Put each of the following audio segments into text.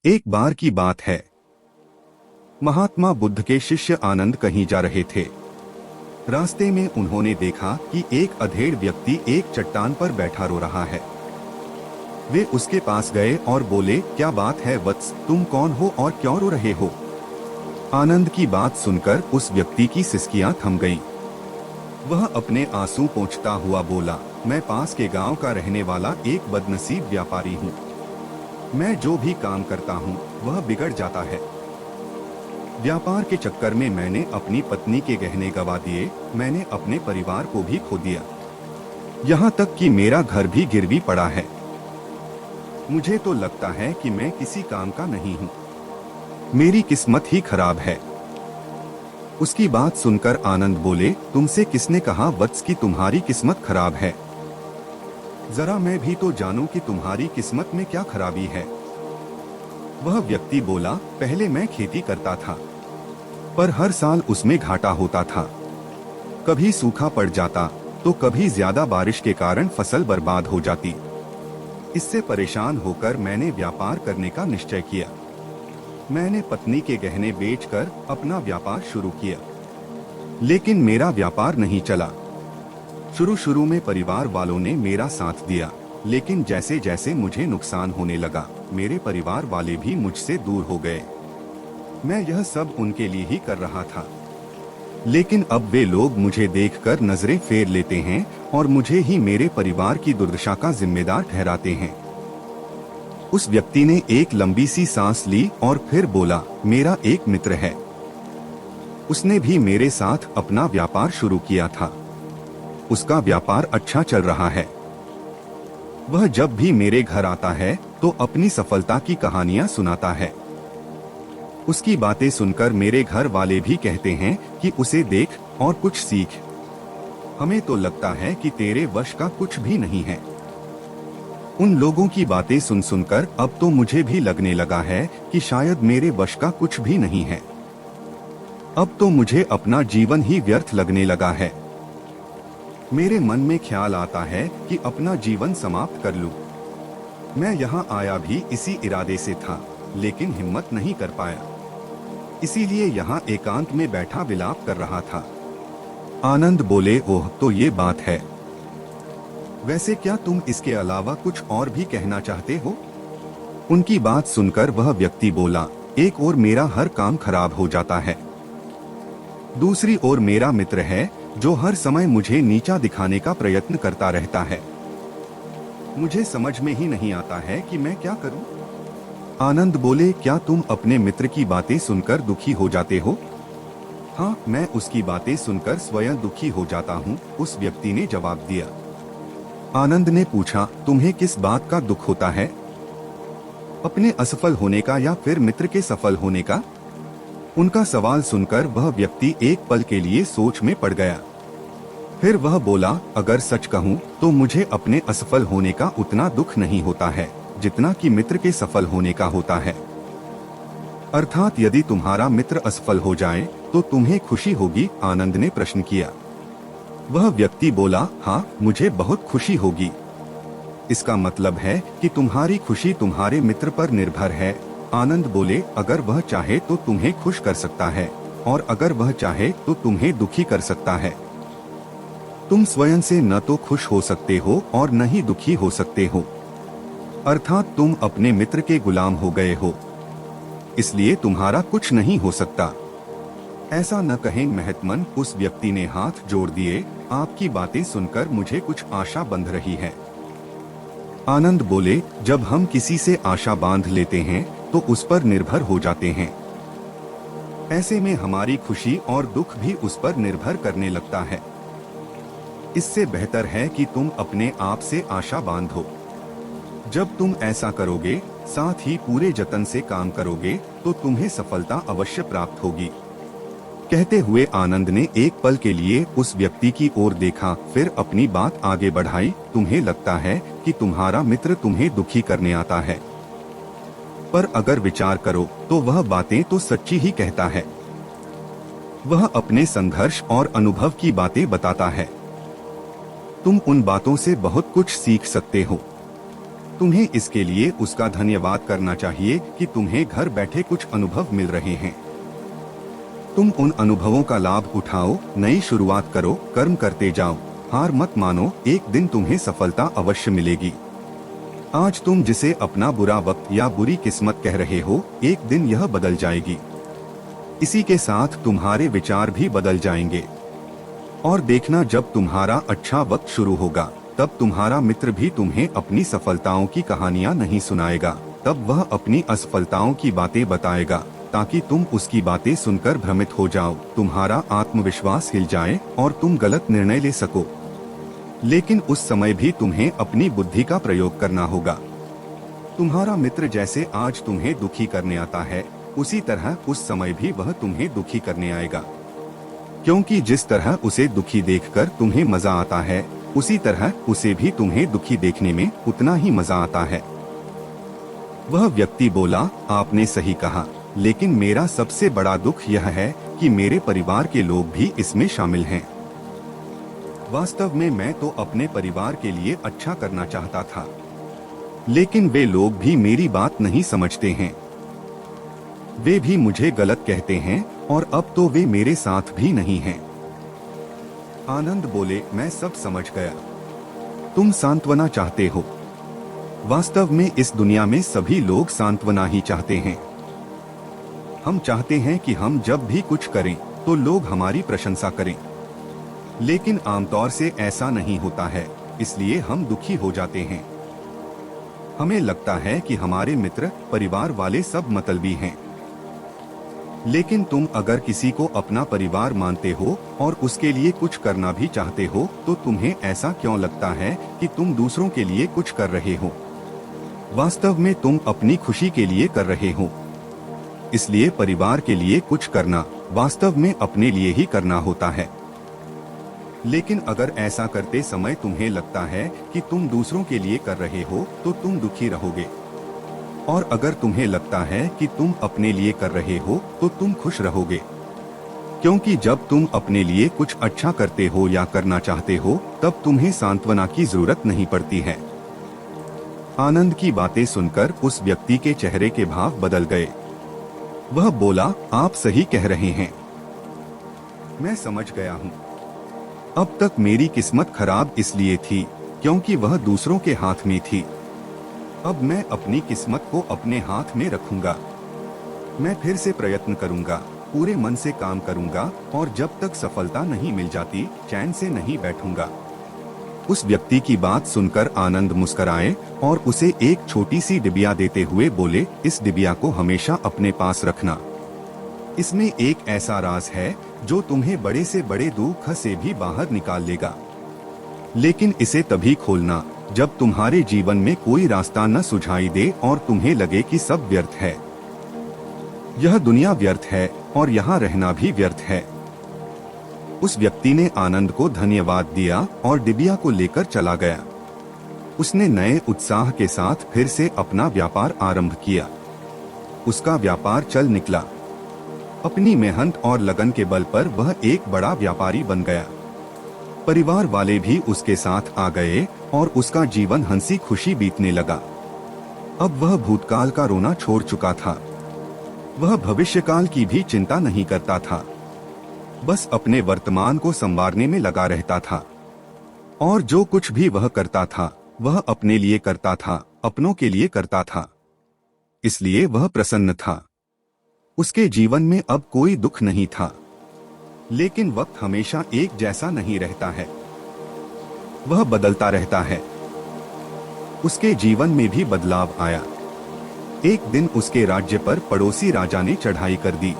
एक बार की बात है, महात्मा बुद्ध के शिष्य आनंद कहीं जा रहे थे। रास्ते में उन्होंने देखा कि एक अधेड़ व्यक्ति एक चट्टान पर बैठा रो रहा है। वे उसके पास गए और बोले, क्या बात है वत्स, तुम कौन हो और क्यों रो रहे हो? आनंद की बात सुनकर उस व्यक्ति की सिसकियां थम गईं। वह अपने आंसू पोंछता हुआ बोला, मैं पास के गांव का रहने वाला एक बदनसीब व्यापारी हूँ। मैं जो भी काम करता हूँ वह बिगड़ जाता है। व्यापार के चक्कर में मैंने अपनी पत्नी के गहने गंवा दिए, मैंने अपने परिवार को भी खो दिया, यहाँ तक कि मेरा घर भी गिरवी पड़ा है। मुझे तो लगता है कि मैं किसी काम का नहीं हूँ, मेरी किस्मत ही खराब है। उसकी बात सुनकर आनंद बोले, तुमसे किसने कहा वत्स कि तुम्हारी किस्मत खराब है? जरा मैं भी तो जानूं कि तुम्हारी किस्मत में क्या खराबी है। वह व्यक्ति बोला, पहले मैं खेती करता था, पर हर साल उसमें घाटा होता था। कभी सूखा पड़ जाता तो कभी ज्यादा बारिश के कारण फसल बर्बाद हो जाती। इससे परेशान होकर मैंने व्यापार करने का निश्चय किया। मैंने पत्नी के गहने बेचकर अपना व्यापार शुरू किया, लेकिन मेरा व्यापार नहीं चला। शुरू में परिवार वालों ने मेरा साथ दिया, लेकिन जैसे जैसे मुझे नुकसान होने लगा, मेरे परिवार वाले भी मुझसे दूर हो गए। मैं यह सब उनके लिए ही कर रहा था, लेकिन अब वे लोग मुझे देखकर नजरें फेर लेते हैं और मुझे ही मेरे परिवार की दुर्दशा का जिम्मेदार ठहराते हैं। उस व्यक्ति ने एक लंबी सी सांस ली और फिर बोला, मेरा एक मित्र है, उसने भी मेरे साथ अपना व्यापार शुरू किया था। उसका व्यापार अच्छा चल रहा है। वह जब भी मेरे घर आता है तो अपनी सफलता की कहानियां सुनाता है। उसकी बातें सुनकर मेरे घर वाले भी कहते हैं कि उसे देख और कुछ सीख। हमें तो लगता है कि तेरे वश का कुछ भी नहीं है। उन लोगों की बातें सुन सुनकर अब तो मुझे भी लगने लगा है कि शायद मेरे वश का कुछ भी नहीं है। अब तो मुझे अपना जीवन ही व्यर्थ लगने लगा है। मेरे मन में ख्याल आता है कि अपना जीवन समाप्त कर लूं। मैं यहाँ आया भी इसी इरादे से था, लेकिन हिम्मत नहीं कर पाया, इसीलिए यहाँ एकांत में बैठा विलाप कर रहा था। आनंद बोले, ओह तो ये बात है। वैसे क्या तुम इसके अलावा कुछ और भी कहना चाहते हो? उनकी बात सुनकर वह व्यक्ति बोला, एक ओर मेरा हर काम खराब हो जाता है, दूसरी ओर मेरा मित्र है जो हर समय मुझे नीचा दिखाने का प्रयत्न करता रहता है। मुझे समझ में ही नहीं आता है कि मैं क्या करूं। आनंद बोले, क्या तुम अपने मित्र की बातें सुनकर दुखी हो जाते हो? हाँ, मैं उसकी बातें सुनकर स्वयं दुखी हो जाता हूँ, उस व्यक्ति ने जवाब दिया। आनंद ने पूछा, तुम्हें किस बात का दुख होता है? अपने असफल होने का या फिर मित्र के सफल होने का? उनका सवाल सुनकर वह व्यक्ति एक पल के लिए सोच में पड़ गया। फिर वह बोला, अगर सच कहूँ तो मुझे अपने असफल होने का उतना दुख नहीं होता है जितना कि मित्र के सफल होने का होता है। अर्थात यदि तुम्हारा मित्र असफल हो जाए तो तुम्हें खुशी होगी? आनंद ने प्रश्न किया। वह व्यक्ति बोला, हाँ, मुझे बहुत खुशी होगी। इसका मतलब है कि तुम्हारी खुशी तुम्हारे मित्र पर निर्भर है। आनंद बोले, अगर वह चाहे तो तुम्हें खुश कर सकता है, और अगर वह चाहे तो तुम्हें दुखी कर सकता है। तुम स्वयं से न तो खुश हो सकते हो और न ही दुखी हो सकते हो, अर्थात तुम अपने मित्र के गुलाम हो गए हो, इसलिए तुम्हारा कुछ नहीं हो सकता। ऐसा न कहें महत्मन, उस व्यक्ति ने हाथ जोड़ दिए, आपकी बातें सुनकर मुझे कुछ आशा बंध रही है। आनंद बोले, जब हम किसी से आशा बांध लेते हैं तो उस पर निर्भर हो जाते हैं। ऐसे में हमारी खुशी और दुख भी उस पर निर्भर करने लगता है। इससे बेहतर है कि तुम अपने आप से आशा बांधो। जब तुम ऐसा करोगे, साथ ही पूरे जतन से काम करोगे, तो तुम्हें सफलता अवश्य प्राप्त होगी। कहते हुए आनंद ने एक पल के लिए उस व्यक्ति की ओर देखा, फिर अपनी बात आगे बढ़ाई। तुम्हें लगता है कि तुम्हारा मित्र तुम्हें दुखी करने आता है, पर अगर विचार करो तो वह बातें तो सच्ची ही कहता है। वह अपने संघर्ष और अनुभव की बातें बताता है। तुम उन बातों से बहुत कुछ सीख सकते हो। तुम्हें इसके लिए उसका धन्यवाद करना चाहिए कि तुम्हें घर बैठे कुछ अनुभव मिल रहे हैं। तुम उन अनुभवों का लाभ उठाओ, नई शुरुआत करो, कर्म करते जाओ, हार मत मानो, एक दिन तुम्हें सफलता अवश्य मिलेगी। आज तुम जिसे अपना बुरा वक्त या बुरी किस्मत कह रहे हो, एक दिन यह बदल जाएगी। इसी के साथ तुम्हारे विचार भी बदल जाएंगे। और देखना, जब तुम्हारा अच्छा वक्त शुरू होगा तब तुम्हारा मित्र भी तुम्हें अपनी सफलताओं की कहानियां नहीं सुनाएगा, तब वह अपनी असफलताओं की बातें बताएगा ताकि तुम उसकी बातें सुनकर भ्रमित हो जाओ, तुम्हारा आत्मविश्वास हिल जाए और तुम गलत निर्णय ले सको। लेकिन उस समय भी तुम्हें अपनी बुद्धि का प्रयोग करना होगा। तुम्हारा मित्र जैसे आज तुम्हें दुखी करने आता है, उसी तरह उस समय भी वह तुम्हें दुखी करने आएगा। क्योंकि जिस तरह उसे दुखी देखकर तुम्हें मजा आता है, उसी तरह उसे भी तुम्हें दुखी देखने में उतना ही मजा आता है। वह व्यक्ति बोला, आपने सही कहा, लेकिन मेरा सबसे बड़ा दुख यह है कि मेरे परिवार के लोग भी इसमें शामिल हैं। वास्तव में मैं तो अपने परिवार के लिए अच्छा करना चाहता था, लेकिन वे लोग भी मेरी बात नहीं समझते हैं। वे भी मुझे गलत कहते हैं और अब तो वे मेरे साथ भी नहीं हैं। आनंद बोले, मैं सब समझ गया। तुम सांत्वना चाहते हो। वास्तव में इस दुनिया में सभी लोग सांत्वना ही चाहते हैं। हम चाहते हैं कि हम जब भी कुछ करें तो लोग हमारी प्रशंसा करें, लेकिन आमतौर से ऐसा नहीं होता है, इसलिए हम दुखी हो जाते हैं। हमें लगता है कि हमारे मित्र, परिवार वाले सब मतलबी हैं। लेकिन तुम अगर किसी को अपना परिवार मानते हो और उसके लिए कुछ करना भी चाहते हो, तो तुम्हें ऐसा क्यों लगता है कि तुम दूसरों के लिए कुछ कर रहे हो? वास्तव में तुम अपनी खुशी के लिए कर रहे हो। इसलिए परिवार के लिए कुछ करना वास्तव में अपने लिए ही करना होता है। लेकिन अगर ऐसा करते समय तुम्हें लगता है कि तुम दूसरों के लिए कर रहे हो, तो तुम दुखी रहोगे। और अगर तुम्हें लगता है कि तुम अपने लिए कर रहे हो, तो तुम खुश रहोगे। क्योंकि जब तुम अपने लिए कुछ अच्छा करते हो या करना चाहते हो, तब तुम्हें सांत्वना की जरूरत नहीं पड़ती है। आनंद की बातें सुनकर उस व्यक्ति के चेहरे के भाव बदल गए। वह बोला, आप सही कह रहे हैं, मैं समझ गया हूँ। अब तक मेरी किस्मत खराब इसलिए थी क्योंकि वह दूसरों के हाथ में थी। अब मैं अपनी किस्मत को अपने हाथ में रखूंगा। मैं फिर से प्रयत्न करूंगा, पूरे मन से काम करूंगा और जब तक सफलता नहीं मिल जाती, चैन से नहीं बैठूंगा। उस व्यक्ति की बात सुनकर आनंद मुस्कुराए और उसे एक छोटी सी डिबिया देते हुए बोले, इस डिबिया को हमेशा अपने पास रखना। इसमें एक ऐसा राज है जो तुम्हें बड़े से बड़े दुख से भी बाहर निकाल लेगा। लेकिन इसे तभी खोलना जब तुम्हारे जीवन में कोई रास्ता न सुझाई दे और तुम्हें लगे कि सब व्यर्थ है। यह दुनिया व्यर्थ है और यहाँ रहना भी व्यर्थ है। उस व्यक्ति ने आनंद को धन्यवाद दिया और डिबिया को लेकर चला गया। उसने नए उत्साह के साथ फिर से अपना व्यापार आरंभ किया। उसका व्यापार चल निकला। अपनी मेहनत और लगन के बल पर वह एक बड़ा व्यापारी बन गया। परिवार वाले भी उसके साथ आ गए और उसका जीवन हंसी खुशी बीतने लगा। अब वह भूतकाल का रोना छोड़ चुका था। वह भविष्यकाल की भी चिंता नहीं करता था, बस अपने वर्तमान को संवारने में लगा रहता था। और जो कुछ भी वह करता था, वह अपने लिए करता था, अपनों के लिए करता था। इसलिए वह प्रसन्न था। उसके जीवन में अब कोई दुख नहीं था। लेकिन वक्त हमेशा एक जैसा नहीं रहता है, वह बदलता रहता है। उसके जीवन में भी बदलाव आया। एक दिन उसके राज्य पर पड़ोसी राजा ने चढ़ाई कर दी।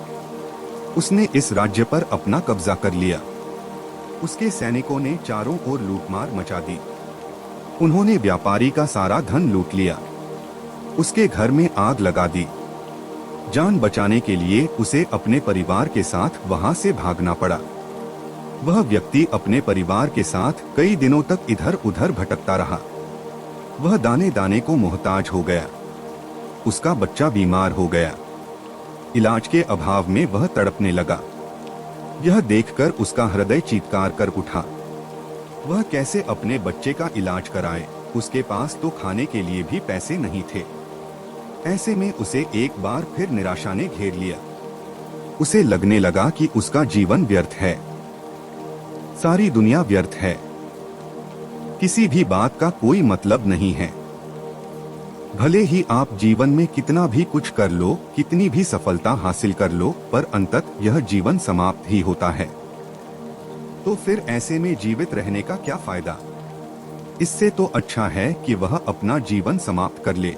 उसने इस राज्य पर अपना कब्जा कर लिया। उसके सैनिकों ने चारों ओर लूटमार मचा दी। उन्होंने व्यापारी का सारा धन लूट लिया। उसके घर में आग लगा दी। जान बचाने के लिए उसे अपने परिवार के साथ वहां से भागना पड़ा। वह व्यक्ति अपने परिवार के साथ कई दिनों तक इधर उधर भटकता रहा। वह दाने दाने को मोहताज हो गया। उसका बच्चा बीमार हो गया। इलाज के अभाव में वह तड़पने लगा। यह देखकर उसका हृदय चीत्कार कर उठा। वह कैसे अपने बच्चे का इलाज कराए, उसके पास तो खाने के लिए भी पैसे नहीं थे। ऐसे में उसे एक बार फिर निराशा ने घेर लिया। उसे लगने लगा कि उसका जीवन व्यर्थ है, सारी दुनिया व्यर्थ है, किसी भी बात का कोई मतलब नहीं है। भले ही आप जीवन में कितना भी कुछ कर लो, कितनी भी सफलता हासिल कर लो, पर अंततः यह जीवन समाप्त ही होता है। तो फिर ऐसे में जीवित रहने का क्या फायदा? इससे तो अच्छा है कि वह अपना जीवन समाप्त कर ले।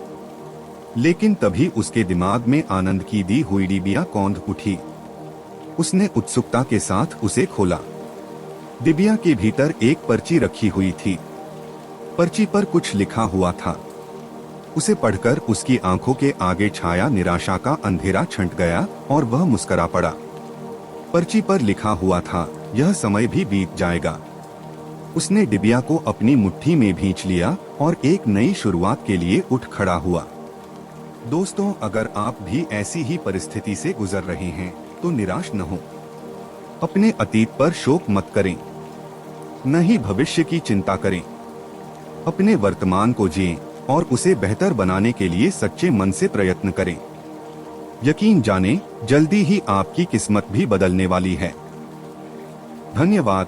लेकिन तभी उसके दिमाग में आनंद की दी हुई डिबिया कौंध उठी। उसने उत्सुकता के साथ उसे खोला। डिबिया के भीतर एक पर्ची रखी हुई थी। पर्ची पर कुछ लिखा हुआ था। उसे पढ़कर उसकी आंखों के आगे छाया निराशा का अंधेरा छंट गया और वह मुस्कुरा पड़ा। पर्ची पर लिखा हुआ था, यह समय भी बीत जाएगा। उसने डिबिया को अपनी मुट्ठी में भींच लिया और एक नई शुरुआत के लिए उठ खड़ा हुआ। दोस्तों, अगर आप भी ऐसी ही परिस्थिति से गुजर रहे हैं तो निराश न हो। अपने अतीत पर शोक मत करें, न ही भविष्य की चिंता करें। अपने वर्तमान को जिएं और उसे बेहतर बनाने के लिए सच्चे मन से प्रयत्न करें। यकीन जानें, जल्दी ही आपकी किस्मत भी बदलने वाली है। धन्यवाद।